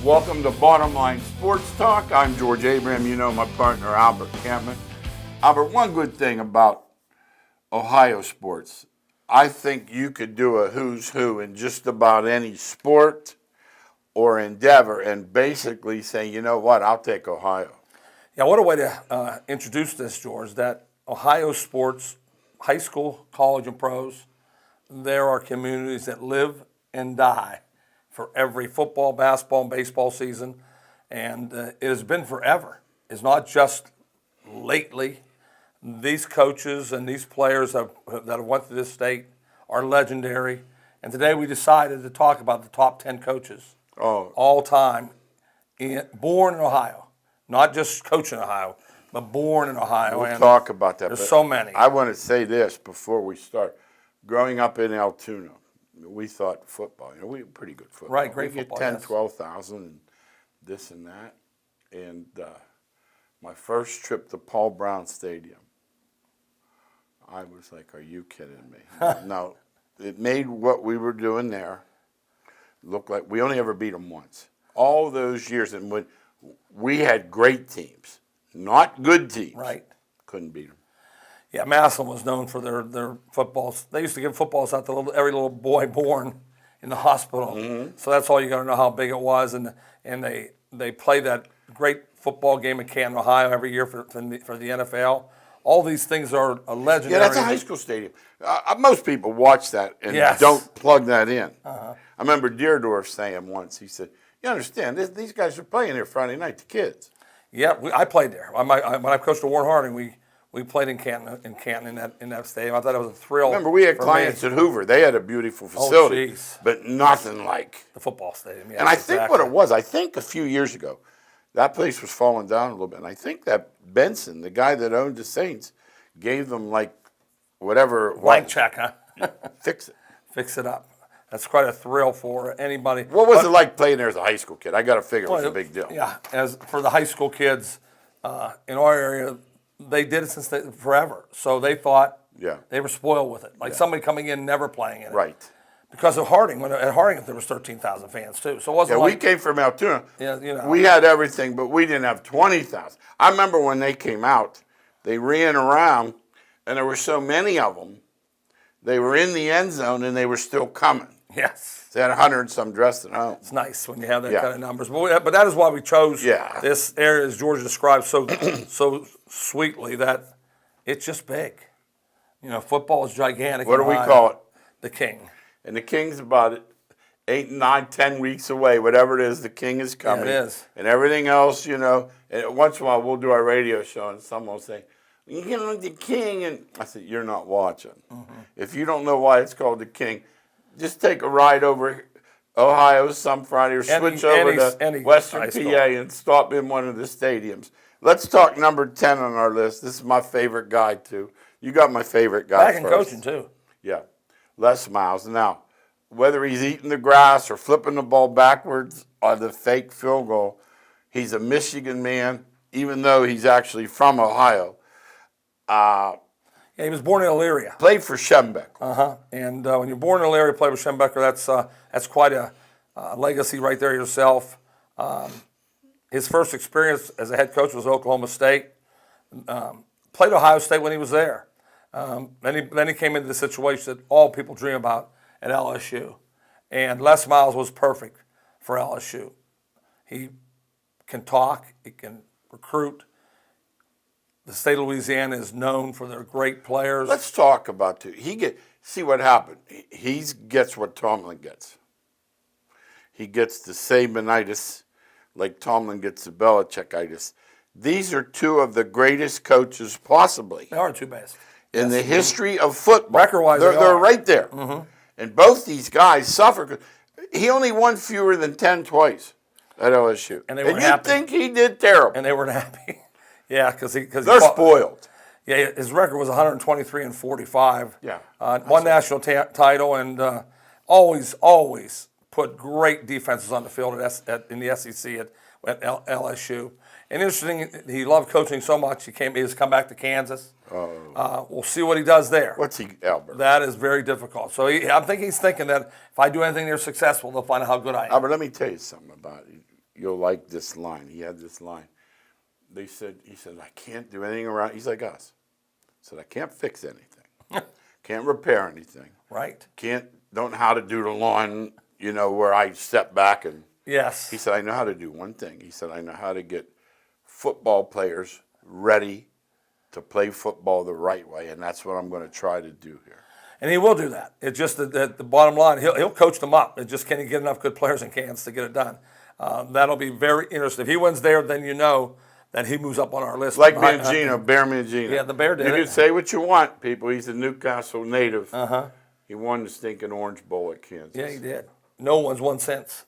Welcome to Bottom Line Sports Talk. I'm George Abraham. You know my partner, Albert Campman. Albert, one good thing about Ohio sports, I think you could do a who's who in just about any sport or endeavor and basically say, you know what, I'll take Ohio. Yeah, what a way to introduce this, George, that Ohio sports, high school, college, and pros, there are communities that live and die for every football, basketball, and baseball season, and it has been forever. It's not just lately. These coaches and these players that have went to this state are legendary, and today we decided to talk about the top 10 coaches all time, born in Ohio, not just coaching Ohio, but born in Ohio. We'll talk about that. There's so many. I want to say this before we start. Growing up in Altoona, we thought football, we were pretty good football. Right, great football. 10, 12,000 and this and that. And my first trip to Paul Brown Stadium, I was like, are you kidding me? No, it made what we were doing there look like we only ever beat them once. All those years, and when we had great teams, not good teams. Right. Couldn't beat them. Yeah, Massillon was known for their footballs. They used to give footballs out to every little boy born in the hospital. Mm-hmm. So that's all you got to know how big it was. And they play that great football game in Canton, Ohio every year for the NFL. All these things are a legendary. Yeah, that's a high school stadium. Most people watch that and don't plug that in. Uh-huh. I remember Deerdorf saying once, he said, you understand, these guys are playing here Friday night, the kids. Yeah, I played there. When I coached at Warren Harding, we played in Canton in that stadium. I thought it was a thrill. Remember, we had clients at Hoover. They had a beautiful facility, but nothing like the football stadium. Yeah, and I think what it was, I think a few years ago, that place was falling down a little bit. And I think that Benson, the guy that owned the Saints, gave them like whatever. Blank check, huh? Fix it. Fix it up. That's quite a thrill for anybody. What was it like playing there as a high school kid? I got to figure it was a big deal. Yeah, as for the high school kids in our area, they did it since forever. So they thought they were spoiled with it. Like somebody coming in never playing in it. Right. Because of Harding, at Harding there was 13,000 fans too. So it wasn't we came from Altoona. Yeah, we had everything, but we didn't have 20,000. I remember when they came out, they ran around, and there were so many of them. They were in the end zone, and they were still coming. Yes. They had 100 and some dressed at home. It's nice when you have that kind of numbers. But that is why we chose this area, as George described so sweetly, that it's just big. Football is gigantic. What do we call it? The King. And the King's about 8, 9, 10 weeks away. Whatever it is, the King is coming. Yeah, it is. And everything else, and once in a while we'll do our radio show, and someone will say, the King. And I said, you're not watching. Mm-hmm. If you don't know why it's called the King, just take a ride over Ohio some Friday or switch over to Western PA and stop in one of the stadiums. Let's talk number 10 on our list. This is my favorite guy, too. You got my favorite guy back in coaching, too. Yeah. Les Miles. Now, whether he's eating the grass or flipping the ball backwards or the fake field goal, he's a Michigan man, even though he's actually from Ohio. He was born in Elyria. Played for Schembeck. And when you're born in Elyria, play with Schembecker, that's quite a legacy right there yourself. His first experience as a head coach was Oklahoma State. Played Ohio State when he was there. Then he came into the situation that all people dream about at LSU. And Les Miles was perfect for LSU. He can talk. He can recruit. The state of Louisiana is known for their great players. Let's talk about see what happened. He gets what Tomlin gets. He gets the Sabanitis, like Tomlin gets the Belichickitis. These are two of the greatest coaches possibly. They are two best. In the history of football. Record-wise, they're right there. Mm-hmm. And both these guys suffer. He only won fewer than 10 twice at LSU. And they weren't happy. You'd think he did terrible. And they weren't happy. Yeah, because they're spoiled. Yeah, his record was 123-45. Yeah, one national title, and always put great defenses on the field in the SEC at LSU. And interesting, he loved coaching so much. He's come back to Kansas. We'll see what he does there. What's he, Albert? That is very difficult. So I think he's thinking that if I do anything there successful, they'll find out how good I am. Albert, let me tell you something about it. you'll like this line. He had this line. He said, I can't do anything around. He's like us. He said, I can't fix anything. Can't repair anything. Right. Don't know how to do the lawn, where I step back and. Yes. He said, I know how to do one thing. He said, I know how to get football players ready to play football the right way, and that's what I'm going to try to do here. And he will do that. It's just that the bottom line, he'll coach them up. It just can't get enough good players in Kansas to get it done. That'll be very interesting. If he wins there, then you know that he moves up on our list. Like Mangino, Bear Mangino. Yeah, the Bear did You it. can say what you want, people. He's a Newcastle native. He won the stinking Orange Bowl at Kansas. Yeah, he did. No one's won since.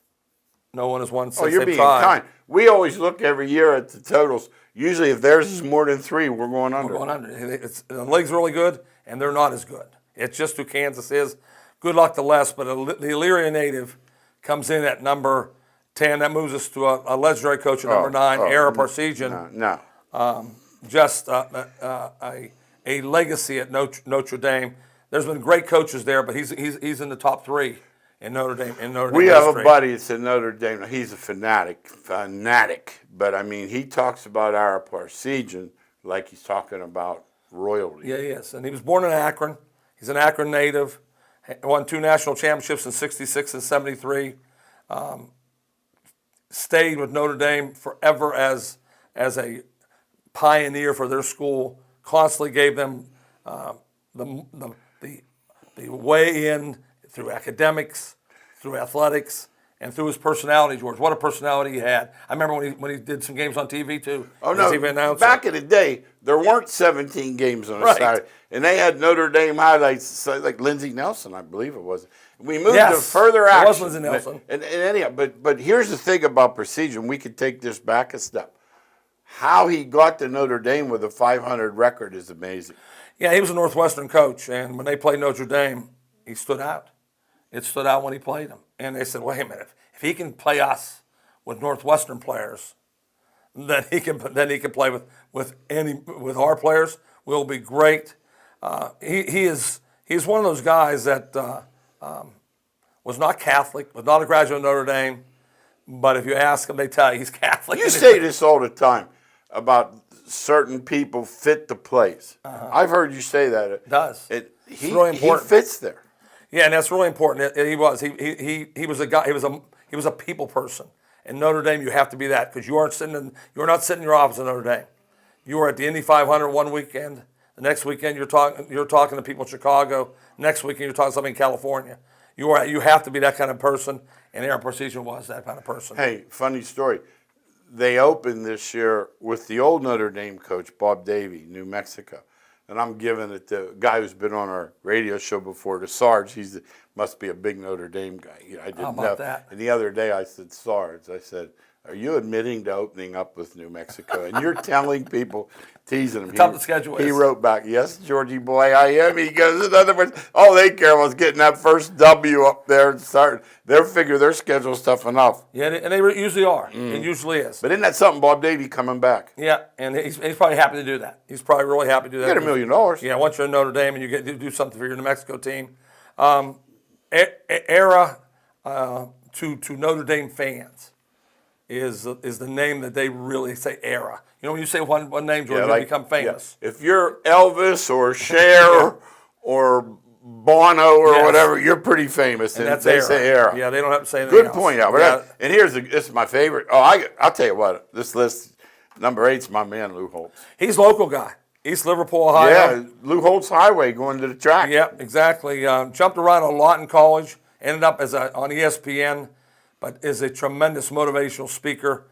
No one has won since. Oh, you're they've being tried. kind. We always look every year at the totals. Usually, if theirs is more than 3, we're going under. We're going under. The league's really good, and they're not as good. It's just who Kansas is. Good luck to Les, but the Elyria native comes in at number 10. That moves us to a legendary coach at number 9, Ara Parsegian. No. Just a legacy at Notre Dame. There's been great coaches there, but he's in the top 3 in Notre Dame. We have a buddy that's in Notre Dame. He's a fanatic. But I mean, he talks about Ara Parsegian like he's talking about royalty. Yeah, he is. And he was born in Akron. He's an Akron native. Won 2 national championships in '66 and '73. Stayed with Notre Dame forever as a pioneer for their school. Constantly gave them the way in through academics, through athletics, and through his personality, George. What a personality he had. I remember when he did some games on TV, too. Oh, no. TV announcer. Back in the day, there weren't 17 games on a Right. Saturday. And they had Notre Dame highlights, like Lindsey Nelson, I believe it was. We moved to further action. It was Lindsey Nelson. And anyhow, but here's the thing about Parsegian. We could take this back a step. How he got to Notre Dame with a 500 record is amazing. Yeah, he was a Northwestern coach, and when they played Notre Dame, he stood out. It stood out when he played them. And they said, wait a minute, if he can play us with Northwestern players, then he can play with our players. We'll be great. He's one of those guys that was not Catholic, was not a graduate of Notre Dame, but if you ask him, they tell you he's Catholic. You say this all the time about certain people fit the place. I've heard you say that. It does. He really important. He fits there. Yeah, and that's really important. He was a guy. He was a people person. In Notre Dame, you have to be that because you're not sitting in your office in Notre Dame. You are at the Indy 500 one weekend. The next weekend, you're talking to people in Chicago. Next weekend, you're talking to somebody in California. You have to be that kind of person, and Ara Parsegian was that kind of person. Hey, funny story. They opened this year with the old Notre Dame coach, Bob Davie, New Mexico. And I'm giving it to a guy who's been on our radio show before, to Sarge. Must be a big Notre Dame guy. I didn't How about know. that? And the other day I said, Sarge, I said, are you admitting to opening up with New Mexico? And you're telling people, teasing him. Top of the schedule He is. wrote back, yes, Georgie boy, I am. He goes, in other words, all they care about is getting that first W up there and start. They'll figure their schedule's tough enough. Yeah, and they usually are. It usually is. But isn't that something, Bob Davie coming back? Yeah, and he's probably happy to do that. He's probably really happy to do that. Get $1 million. Yeah, once you're in Notre Dame and you get to do something for your New Mexico team. Ara to Notre Dame fans is the name that they really say. Ara. You know, when you say one name, George, you become famous. Yeah. If you're Elvis or Cher or Bono or whatever, you're pretty famous. And they say Ara. Yeah, they don't have to say anything Good else. point, Albert. Yeah. And this is my favorite. Oh, I'll tell you what. This list, number 8's my man, Lou Holtz. He's a local guy. East Liverpool, Ohio. Yeah, Lou Holtz Highway going to the track. Yep, exactly. Jumped around a lot in college. Ended up on ESPN, but is a tremendous motivational speaker.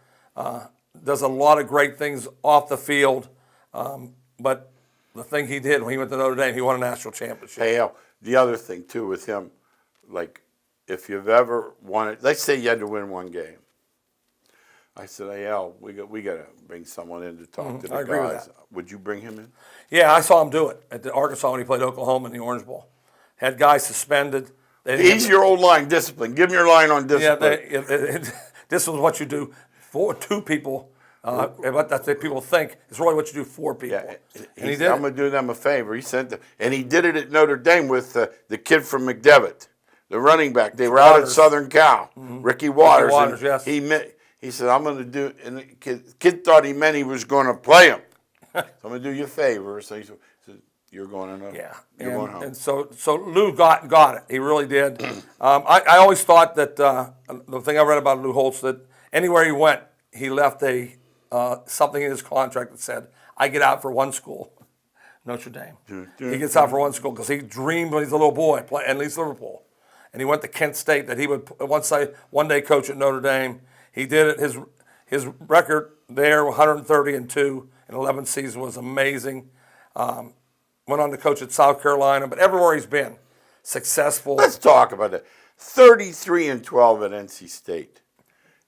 Does a lot of great things off the field. But the thing he did when he went to Notre Dame, he won a national championship. Hey, Al, the other thing, too, with him, like, if you've ever wanted, let's say you had to win one game. I said, hey, Al, we got to bring someone in to talk to the I agree with guys. that. Would you bring him in? Yeah, I saw him do it at the Arkansas when he played Oklahoma in the Orange Bowl. Had guys suspended. He's your old line discipline. Give him your line on discipline. Yeah, this is what you do for 2 people. What that people think is really what you do for people. Yeah, and he did. I'm going to do them a favor. He sent them, and he did it at Notre Dame with the kid from McDevitt, the running back. They were out at Southern Cal, Ricky Waters. Ricky Waters, yes. He said, I'm going to do, and the kid thought he meant he was going to play him. So I'm going to do you a favor. So he said, you're going to, Yeah, you're going home. and so Lou got it. He really did. I always thought that the thing I read about Lou Holtz, that anywhere he went, he left something in his contract that said, "I get out for one school, Notre Dame." He gets out for one school because he dreamed when he was a little boy playing at least Liverpool, and he went to Kent State that he would one day coach at Notre Dame. He did it. His record there, 130-2 in 11 seasons, was amazing. Went on to coach at South Carolina, but everywhere he's been, successful. Let's talk about that. 33-12 at NC State.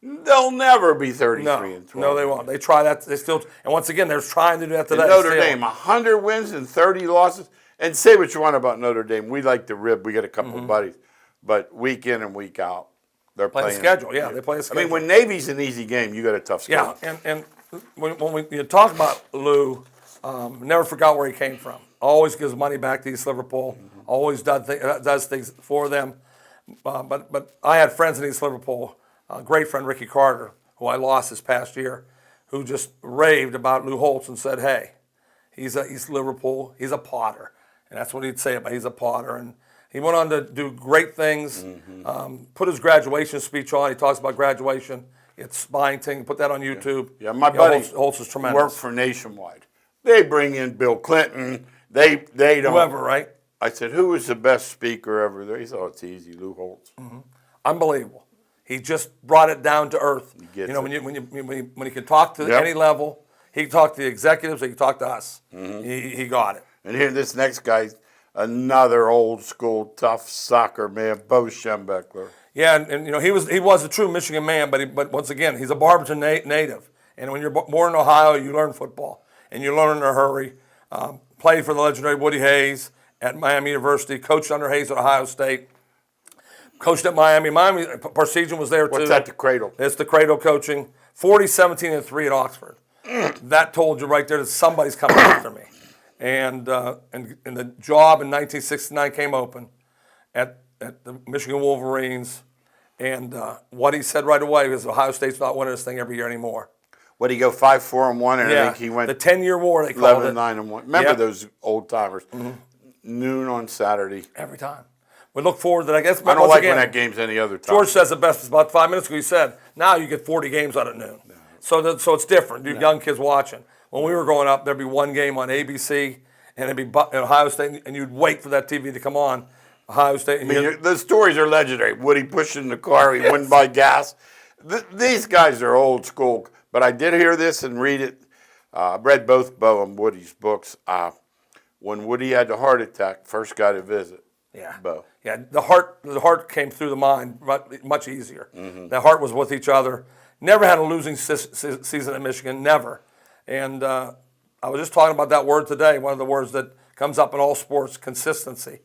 They'll never be 33-12. No, they won't. They try that. They still, and once again, they're trying to do that today. And Notre Dame, 100 wins and 30 losses. And say what you want about Notre Dame. We like to rib. We get a couple of buddies, but week in and week out, they're play playing a schedule. Yeah, they play a schedule. I mean, when Navy's an easy game, you got a tough schedule. Yeah, and when you talk about Lou, never forgot where he came from. Always gives money back to East Liverpool. Always does things for them. But I had friends in East Liverpool. A great friend, Ricky Carter, who I lost this past year, who just raved about Lou Holtz and said, "Hey, he's East Liverpool. He's a Potter," and that's what he'd say about. He's a Potter, and he went on to do great things. Put his graduation speech on. He talks about graduation. It's spine thing. Put that on YouTube. Yeah, my buddy Holtz is tremendous. Worked for Nationwide. They bring in Bill Clinton. They don't. Whoever, right? I said, who was the best speaker ever there? He thought, it's easy, Lou Holtz. Unbelievable. He just brought it down to earth. When you can talk to any level, he can talk to the executives, he can talk to us. He got it. And here, this next guy, another old school tough soccer man, Bo Schembechler. Yeah, and he was a true Michigan man, but once again, he's a Barberton native. And when you're born in Ohio, you learn football, and you learn in a hurry. Played for the legendary Woody Hayes at Miami University, coached under Hayes at Ohio State, coached at Miami. Miami, Parsegian was there too. What's that, the Cradle? It's the Cradle coaching. 40-17-3 at Oxford. That told you right there that somebody's coming after me. And the job in 1969 came open at the Michigan Wolverines. And what he said right away was Ohio State's not winning this thing every year anymore. What, he go 5-4-1, and I think he went the 10-year war, they called 11-9-1. Remember those old timers? Noon on Saturday. Every time. We look forward to that. I guess I don't like when that game's any other time. George says it best. It's about 5 minutes ago. He said, now you get 40 games on at noon. No. So it's different. You young kids watching. When we were growing up, there'd be one game on ABC, and it'd be Ohio State, and you'd wait for that TV to come on. Ohio State. And the stories are legendary. Woody pushing the car, he wouldn't buy gas. These guys are old school. But I did hear this and read it. I read both Bo and Woody's books. When Woody had the heart attack, first guy to visit. Bo. Yeah, the heart came through the mind much easier. The heart was with each other. Never had a losing season at Michigan, never. And I was just talking about that word today, one of the words that comes up in all sports, consistency.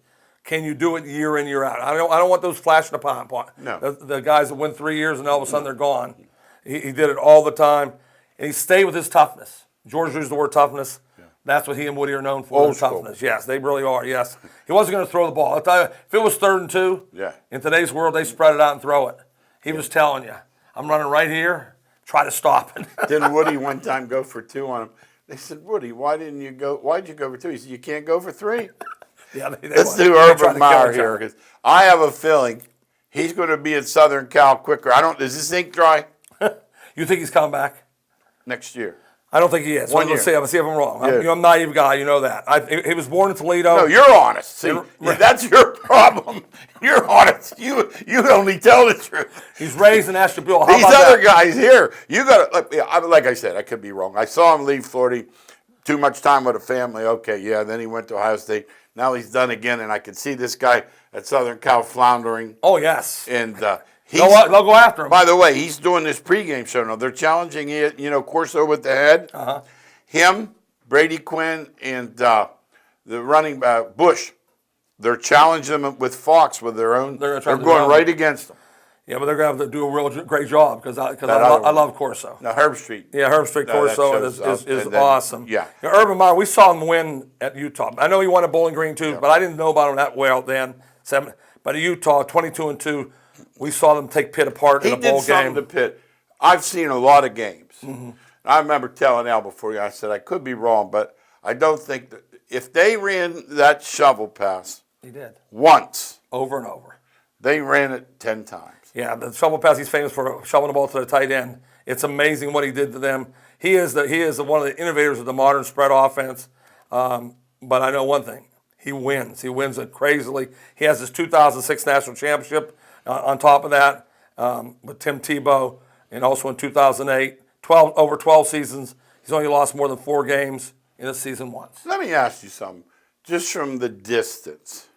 Can you do it year in, year out? I don't want those flash in the pan. No. The guys that win 3 years and all of a sudden they're gone. He did it all the time, and he stayed with his toughness. George used the word toughness. Yeah. That's what he and Woody are known for, old toughness. Yes, they really are, yes. He wasn't going to throw the ball. I'll tell you, if it was 3rd and 2, in today's world, they spread it out and throw it. He was telling you, I'm running right here, try to stop it. Didn't Woody one time go for 2 on him? They said, Woody, why'd you go for 2? He said, you can't go for 3? Let's do Urban Meyer here, because I have a feeling he's going to be at Southern Cal quicker. Is this ink dry? You think he's coming back? Next year. I don't think he is. Let's see if I'm wrong. Yeah. I'm a naive guy, you know that. He was born in Toledo. No, you're honest. See, that's your problem. You're honest. You only tell the truth. He's raised in Ashtabula. These other guys here, you got to, like I said, I could be wrong. I saw him leave Florida, too much time with a family. Okay, yeah, then he went to Ohio State. Now he's done again, and I could see this guy at Southern Cal floundering. Oh, yes. And they'll go after him. By the way, he's doing this pregame show now. They're challenging Corso with the head. Him, Brady Quinn, and the running back Bush. They're challenging them with Fox with their own. They're going right against them. Yeah, but they're going to have to do a real great job because I love Corso. Now Herb Street. Yeah, Herb Street Corso is awesome. Yeah. Urban Meyer, we saw him win at Utah. I know he won at Bowling Green too, but I didn't know about him that well then. But at Utah, 22-2, we saw them take Pitt apart in a bowl game. He did something to Pitt. I've seen a lot of games. I remember telling Al before, I said I could be wrong, but I don't think that if they ran that shovel pass He did. once, Over and over. they ran it 10 times. Yeah, the shovel pass, he's famous for shoveling the ball to the tight end. It's amazing what he did to them. He is one of the innovators of the modern spread offense. But I know one thing. He wins. He wins it crazily. He has his 2006 national championship on top of that with Tim Tebow, and also in 2008. Over 12 seasons, he's only lost more than 4 games in a season once. Let me ask you something. Just from the distance,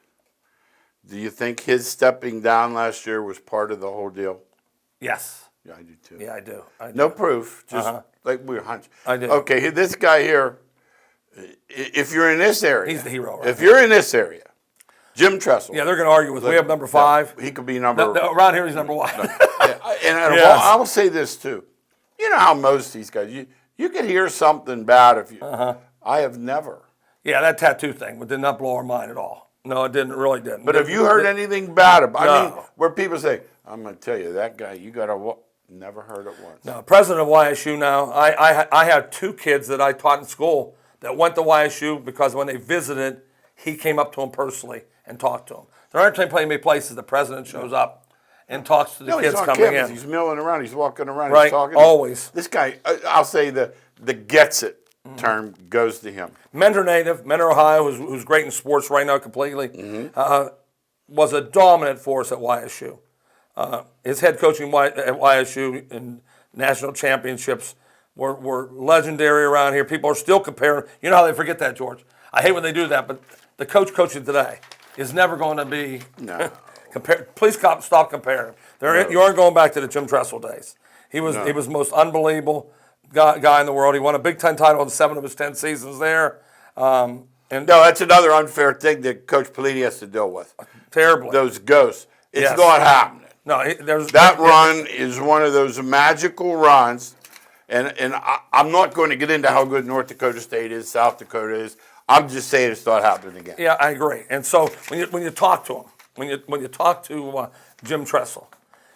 do you think his stepping down last year was part of the whole deal? Yes. Yeah, I do too. Yeah, I do. No proof, just like we were hunch. I do. Okay, this guy here, if you're in this area. He's the hero, right? If you're in this area, Jim Tressel. Yeah, they're going to argue with. We have number 5. He could be number. Around here, he's number 1. And Yes. I will say this too. You know how most of these guys, you could hear something bad if you. I have never. Yeah, that tattoo thing did not blow our mind at all. No, it didn't. Really didn't. But have you heard anything bad about? I mean, No. where people say, "I'm going to tell you that guy, you got to." Never heard it once. No, president of YSU now. I have 2 kids that I taught in school that went to YSU because when they visited, he came up to them personally and talked to them. There aren't many places the president shows up and talks to the kids he's on coming campus. in. He's milling around. He's walking around. Right, He's talking. always. This guy, I'll say the gets it term goes to him. Mentor native, Mentor, Ohio, who's great in sports right now completely, was a dominant force at YSU. His head coaching at YSU in national championships were legendary around here. People are still comparing. You know how they forget that, George. I hate when they do that, but the coach coaching today is never going to be. No. Please stop comparing. You aren't going back to the Jim Tressel days. He was the most unbelievable guy in the world. He won a Big Ten title in 7 of his 10 seasons there. And No, that's another unfair thing that Coach Pelini has to deal with. terribly. Those ghosts. It's Yes. not happening. No, That run is one of those magical runs, and I'm not going to get into how good North Dakota State is, South Dakota is. I'm just saying it's not happening again. Yeah, I agree. And so when you talk to him, when you talk to Jim Tressel,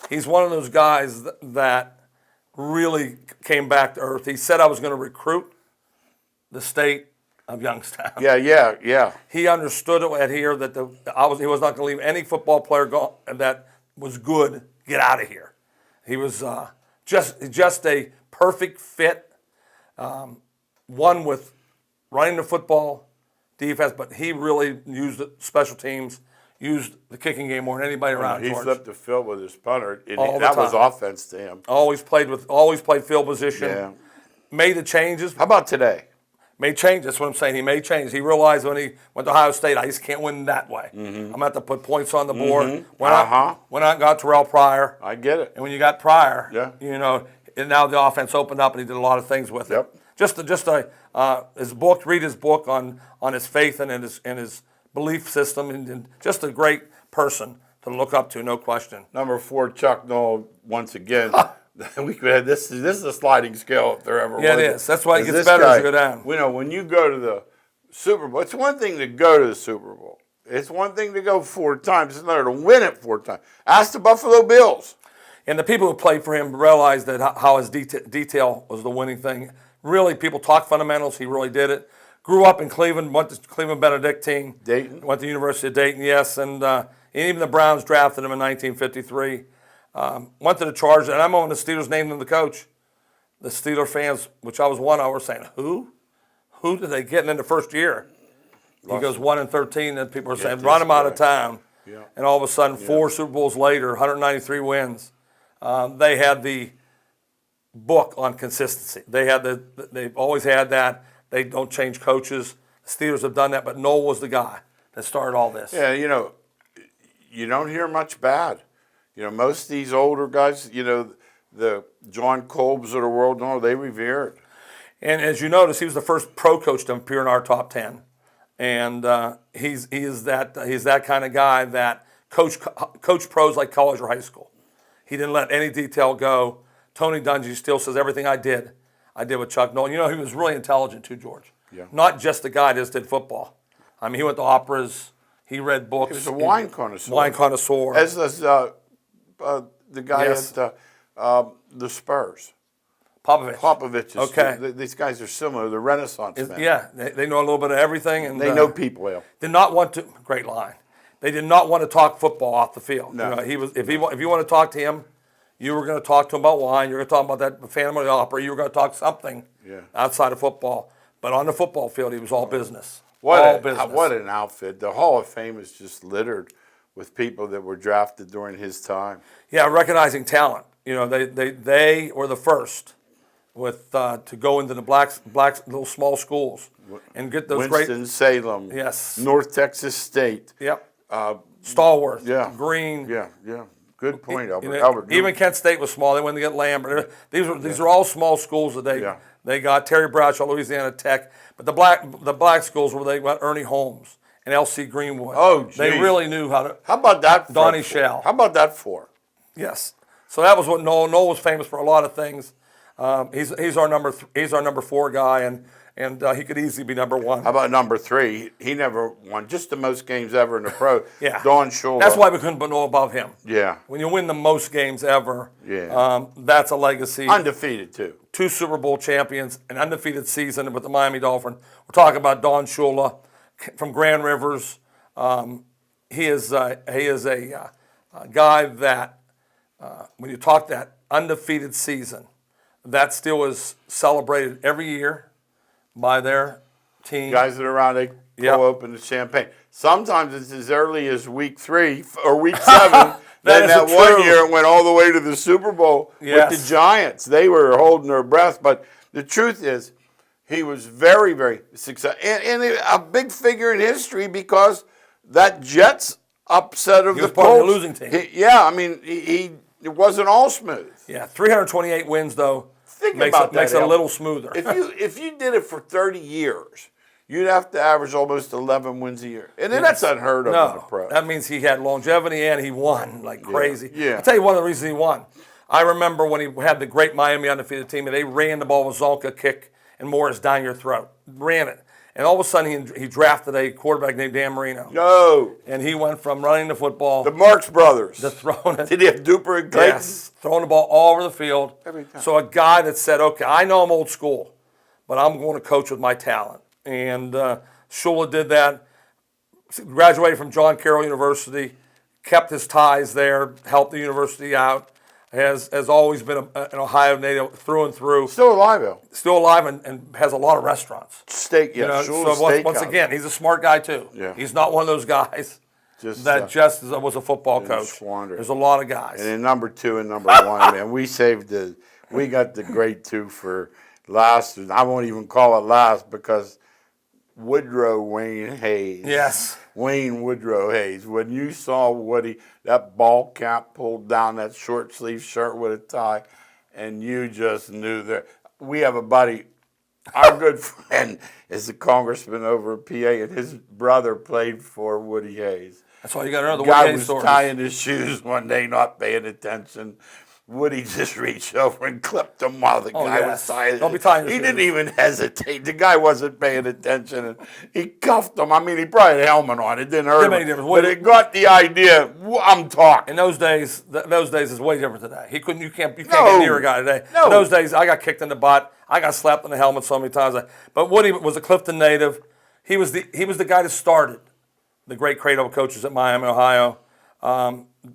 he's one of those guys that really came back to earth. He said I was going to recruit the state of Youngstown. Yeah. He understood it here that he was not going to leave any football player that was good get out of here. He was just a perfect fit, one with running the football, defense, but he really used special teams, used the kicking game more than anybody around. He George. flipped the field with his punter. All the That was time. offense to him. Always played field position. Yeah. Made the changes. How about today? Made changes. That's what I'm saying. He made changes. He realized when he went to Ohio State, I just can't win that way. I'm going to have to put points on the board. Went out and got Terrell Pryor. I get it. And when you got Pryor, Yeah. and now the offense opened up and he did a lot of things with Yep. it. His book, read his book on his faith and his belief system, and just a great person to look up to, no question. Number 4, Chuck Noll, once again. We could have this is a sliding scale if there ever was. Yeah, it is. That's why it 'Cause gets this better guy, as you go down. You know, when you go to the Super Bowl, it's one thing to go to the Super Bowl. It's one thing to go 4 times. It's another to win it 4 times. Ask the Buffalo Bills. And the people who played for him realized that how his detail was the winning thing. Really, people talk fundamentals. He really did it. Grew up in Cleveland, went to Cleveland Benedictine. Dayton? Went to the University of Dayton, yes. And even the Browns drafted him in 1953. Went to the Chargers, and I'm on the Steelers named him the coach. The Steeler fans, which I was one of, were saying, who? Who did they get in the first year? He goes 1-13, and people are saying, run him out of town. Yeah. And all of a sudden, 4 Super Bowls later, 193 wins. They had the book on consistency. They've always had that. They don't change coaches. The Steelers have done that, but Noll was the guy that started all this. Yeah, you don't hear much bad. Most of these older guys, the John Colbs of the world, they revere it. And as you notice, he was the first pro coach to appear in our top 10. And he's that kind of guy that coached pros like college or high school. He didn't let any detail go. Tony Dungy still says everything I did with Chuck Noll. He was really intelligent too, George. Yeah. Not just the guy that just did football. I mean, he went to operas. He read books. He was a wine connoisseur. Wine connoisseur. As does the guy Yes. at The Spurs. Popovich. Popovich. Okay. These guys are similar. The Renaissance men. Yeah, they know a little bit of everything, and They know people well. did not want to. Great line. They did not want to talk football off the field. No. You know, if you want to talk to him, you were going to talk to him about wine. You were going to talk about that Phantom of the Opera. You were going to talk something outside of football. But on the football field, he was all business. All business. What an outfit. The Hall of Fame is just littered with people that were drafted during his time. Yeah, recognizing talent. You know, they were the first to go into the black little small schools and get those Winston-Salem. Yes. North Texas State. Yep. Stallworth. Yeah. Green. Yeah. Good point, Albert. You know, Albert. Even Kent State was small. They went to get Lambert. These are all small schools that they got. Terry Bradshaw, Louisiana Tech. But the black schools where they got Ernie Holmes and L.C. Greenwood. Oh, geez. They really knew how to. How about that? Donnie Shell. How about that for? Yes. So that was what Noel. Noel was famous for a lot of things. He's our number 4 guy, and he could easily be number 1. How about number 3? He never won just the most games ever in the pro. Yeah. Don Shula. That's why we couldn't put Noel above him. Yeah. When you win the most games ever, Yeah. That's a legacy. Undefeated too. 2 Super Bowl champions, an undefeated season with the Miami Dolphins. We're talking about Don Shula from Grand Rivers. He is a guy that when you talk that undefeated season, that still is celebrated every year by their team. Guys that are around, they go open the champagne. Sometimes it's as early as week 3 or week 7. that one year it went all the way to the Super Bowl with the Giants. They were holding their breath. But the truth is, he was very, very successful. And a big figure in history because that Jets upset of the Colts. He was part of the losing team. It wasn't all smooth. Yeah, 328 wins, though, makes it a little smoother. If you did it for 30 years, you'd have to average almost 11 wins a year. And then that's unheard of in the pro. That means he had longevity and he won like crazy. Yeah. I'll tell you one of the reasons he won. I remember when he had the great Miami undefeated team, and they ran the ball with Zonka kick and Morris down your throat. Ran it. And all of a sudden, he drafted a quarterback named Dan Marino. No. And he went from running the football. The Marx Brothers. To throwing it. Did he have Duper and Clayton? Yes. Throwing the ball all over the field. Every time. So a guy that said, okay, I know I'm old school, but I'm going to coach with my talent. And Shula did that. Graduated from John Carroll University. Kept his ties there. Helped the university out. Has always been an Ohio native through and through. Still alive, though. Still alive and has a lot of restaurants. Steak, yeah. So once again, he's a smart guy too. Yeah. He's not one of those guys that just was a football coach. Squander. There's a lot of guys. And then number 2 and number 1, man, we got the great 2 for last. And I won't even call it last because Woodrow Wayne Hayes. Yes. Wayne Woodrow Hayes. When you saw that ball cap pulled down, that short sleeve shirt with a tie, and you just knew that. We have a buddy, our good friend is a congressman over at PA, and his brother played for Woody Hayes. That's all you got to know. The guy Woody Hayes was stories. tying his shoes one day, not paying attention. Woody just reached over and clipped him while the guy was tying. Don't be tying your He shoes. didn't even hesitate. The guy wasn't paying attention, and he cuffed him. I mean, he probably had a helmet on. It didn't hurt him, but it got the idea. I'm talking. In those days is way different today. You can't get near a guy today. No. In those days, I got kicked in the butt. I got slapped in the helmet so many times. But Woody was a Clifton native. He was the guy that started the great cradle of coaches at Miami, Ohio.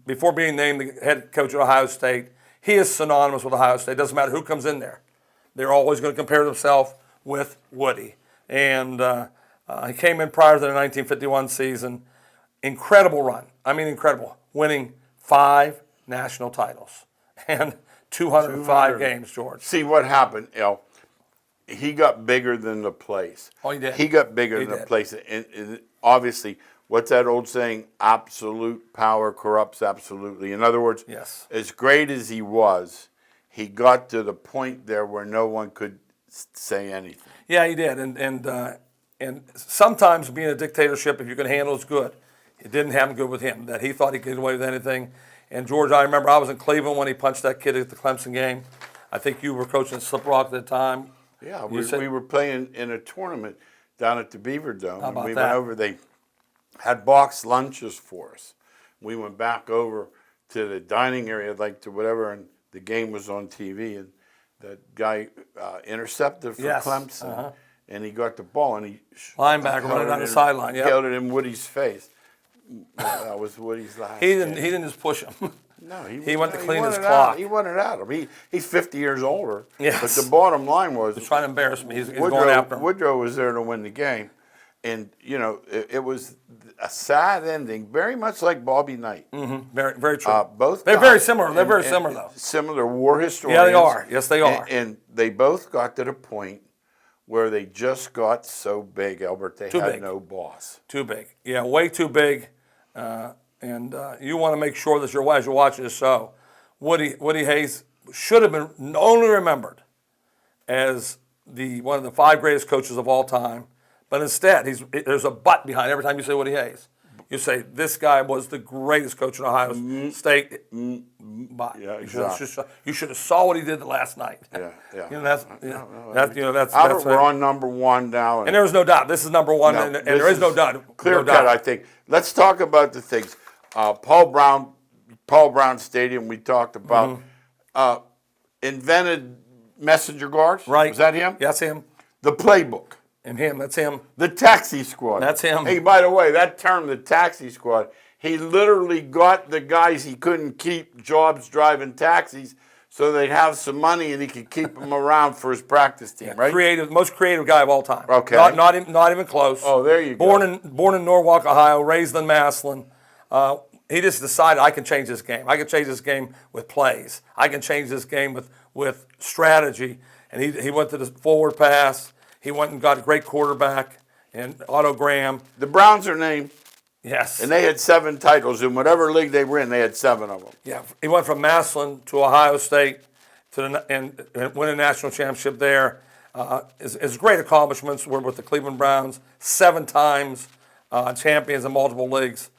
Before being named the head coach at Ohio State, he is synonymous with Ohio State. It doesn't matter who comes in there. They're always going to compare themselves with Woody. And he came in prior to the 1951 season. Incredible run. I mean, incredible. Winning 5 national titles and 205 games, George. See what happened, he got bigger than the place. Oh, he did. He got bigger than the place. And obviously, what's that old saying? Absolute power corrupts absolutely. In other words, yes. As great as he was, he got to the point there where no one could say anything. Yeah, he did. And sometimes being a dictatorship, if you can handle it, is good. It didn't happen good with him, that he thought he could get away with anything. And George, I remember I was in Cleveland when he punched that kid at the Clemson game. I think you were coaching Slip Rock at the time. Yeah, we were playing in a tournament down at the Beaver Dome. How about we that? went over, they had boxed lunches for us. We went back over to the dining area, like to whatever, and the game was on TV, and that guy intercepted for Yes, Clemson, and he got the ball, and he Linebacker running down the sideline, yep. held it in Woody's face. That was Woody's last. He didn't. game. He didn't just push him. No, he went to clean his wanted clock. Out. He wanted out of him. He's 50 years older. Yes. But the bottom line was He's trying to embarrass me. He's going after him. Woodrow was there to win the game, and you know it was a sad ending, very much like Bobby Knight. Mm-hmm. Very, very true. Both They're guys, very similar. They're very similar, though. Similar war historians. Yeah, they are. Yes, they are. And they both got to the point where they just got so big, Albert. They had no boss. Too big. Yeah, way too big. And you want to make sure that as you're watching this show, Woody Hayes should have been only remembered as one of the 5 greatest coaches of all time. But instead, there's a but behind every time you say Woody Hayes. You say, this guy was the greatest coach in Ohio State. But Yeah, exactly. you should have saw what he did last night. Yeah. That's Albert, we're on number 1 now. And there was no doubt. This is number 1, and there is no doubt. Clear cut, I think. Let's talk about the things. Paul Brown Stadium, we talked about. Invented messenger guards. Right. Was that him? That's him. The playbook. And him. That's him. The taxi squad. That's him. Hey, by the way, that term, the taxi squad, he literally got the guys he couldn't keep jobs driving taxis so they'd have some money and he could keep them around for his practice team, right? Most creative guy of all time. Okay. Not even close. Oh, there you go. Born in Norwalk, Ohio, raised in Massillon. He just decided, I can change this game. I can change this game with plays. I can change this game with strategy. And he went to the forward pass. He went and got a great quarterback and Otto Graham. The Browns are named. Yes. And they had 7 titles. In whatever league they were in, they had 7 of them. Yeah. He went from Massillon to Ohio State and win a national championship there. His great accomplishments were with the Cleveland Browns, 7 times champions in multiple leagues.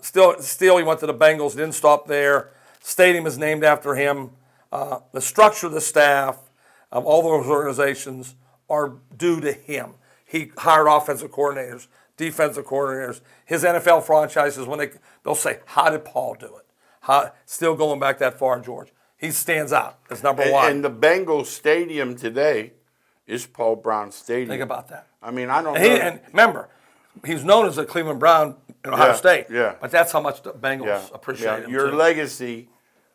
Still, he went to the Bengals. Didn't stop there. Stadium is named after him. The structure of the staff of all those organizations are due to him. He hired offensive coordinators, defensive coordinators. His NFL franchises, when they'll say, "How did Paul do it?" Still going back that far, George. He stands out as number 1. And the Bengals Stadium today is Paul Brown Stadium. Think about that. I mean, I don't know. And remember, he's known as the Cleveland Brown in Ohio State. Yeah. But that's how much the Bengals appreciate him. Your too. legacy,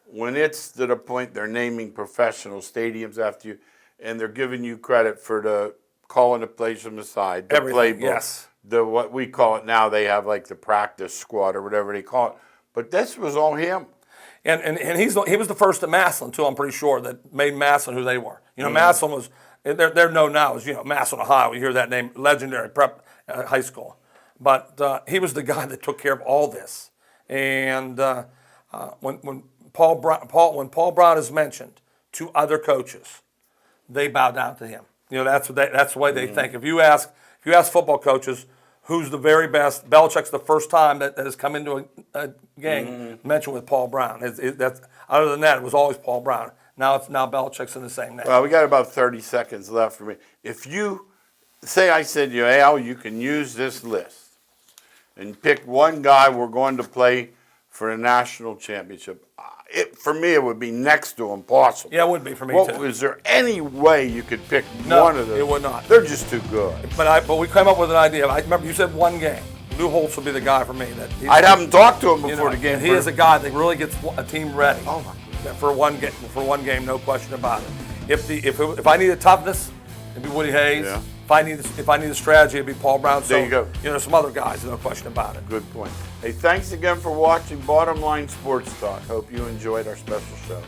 when it's to the point they're naming professional stadiums after you, and they're giving you credit for the calling the plays from the side, the Everything, playbook, yes. what we call it now, they have like the practice squad or whatever they call it. But this was all him. And he was the first at Massillon too. I'm pretty sure that made Massillon who they were. You know, Massillon was they're known now as Massillon, Ohio. You hear that name, legendary prep high school. But he was the guy that took care of all this. And when Paul Brown is mentioned to other coaches, they bow down to him. That's the way they think. If you ask football coaches who's the very best, Belichick's the first time that has come into a game mentioned with Paul Brown. Other than that, it was always Paul Brown. Now Belichick's in the same name. Well, we got about 30 seconds left for me. If you say I said to you, Al, you can use this list and pick one guy we're going to play for a national championship. For me, it would be next to impossible. Yeah, it would be for me too. Is there any way you could pick one of them? It would not. They're just too good. But we came up with an idea. I remember you said one game. Lou Holtz would be the guy for me. I'd have him talk to him before the game. He is a guy that really gets a team ready. Oh my God. For one game, no question about it. If I needed toughness, it'd be Woody Hayes. Yeah. If I need a strategy, it'd be Paul Brown. There you go. There's some other guys, no question about it. Good point. Hey, thanks again for watching Bottom Line Sports Talk. Hope you enjoyed our special show.